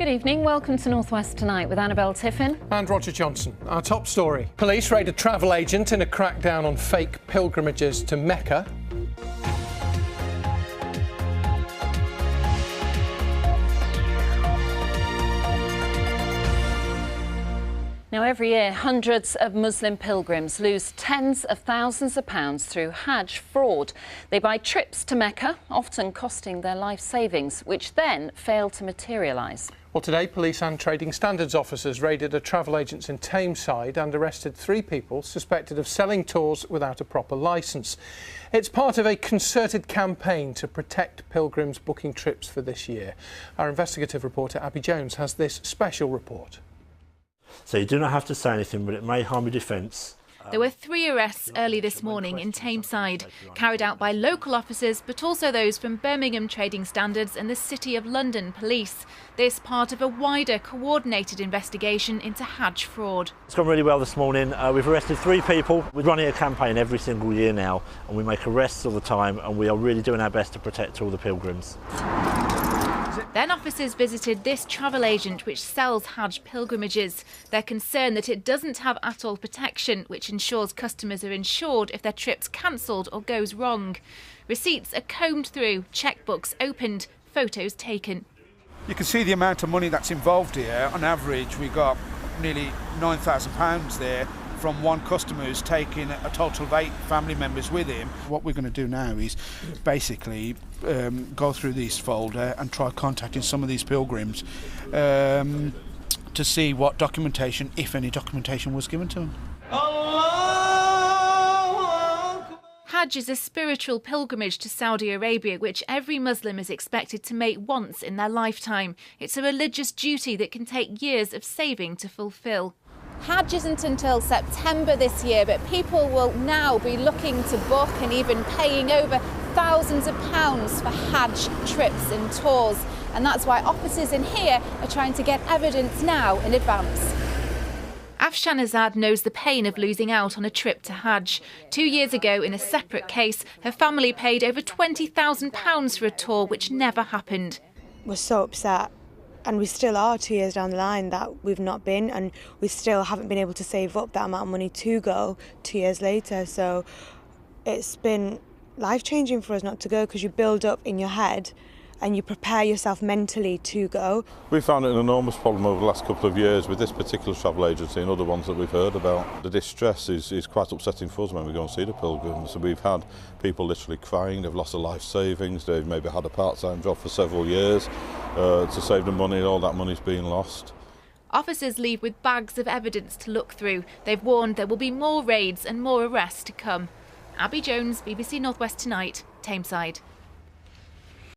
Good evening, welcome to North West Tonight with Annabelle Tiffin and Roger Johnson. Our top story. Police raid a travel agent in a crackdown on fake pilgrimages to Mecca. Now, every year, hundreds of Muslim pilgrims lose tens of thousands of pounds through Hajj fraud. They buy trips to Mecca, often costing their life savings, which then fail to materialise. Well, today, police and trading standards officers raided a travel agent in Tameside and arrested 3 people suspected of selling tours without a proper licence. It's part of a concerted campaign to protect pilgrims booking trips for this year. Our investigative reporter, Abby Jones, has this special report. So you do not have to say anything, but it may harm your defence. There were 3 arrests early this morning in Tameside, carried out by local officers, but also those from Birmingham Trading Standards and the City of London Police. This part of a wider coordinated investigation into Hajj fraud. It's gone really well this morning. We've arrested 3 people. We're running a campaign every single year now, and we make arrests all the time, and we are really doing our best to protect all the pilgrims. Then officers visited this travel agent which sells Hajj pilgrimages. They're concerned that it doesn't have ATOL protection, which ensures customers are insured if their trip's cancelled or goes wrong. Receipts are combed through, checkbooks opened, photos taken. You can see the amount of money that's involved here. On average, we got nearly £9,000 there from one customer who's taking a total of 8 family members with him. What we're going to do now is basically go through this folder and try contacting some of these pilgrims to see what documentation, if any documentation, was given to them. Hajj is a spiritual pilgrimage to Saudi Arabia, which every Muslim is expected to make once in their lifetime. It's a religious duty that can take years of saving to fulfil. Hajj isn't until September this year, but people will now be looking to book and even paying over thousands of pounds for Hajj trips and tours. And that's why officers in here are trying to get evidence now in advance. Afshanazad knows the pain of losing out on a trip to Hajj. 2 years ago, in a separate case, her family paid over £20,000 for a tour which never happened. We're so upset. And we still are 2 years down the line that we've not been, and we still haven't been able to save up that amount of money to go 2 years later. So it's been life-changing for us not to go, because you build up in your head and you prepare yourself mentally to go. We found it an enormous problem over the last couple of years with this particular travel agency and other ones that we've heard about. The distress is quite upsetting for us when we go and see the pilgrims. So we've had people literally crying, they've lost their life savings, they've maybe had a part-time job for several years to save them money, and all that money's been lost. Officers leave with bags of evidence to look through. They've warned there will be more raids and more arrests to come. Abby Jones, BBC North West Tonight, Tameside.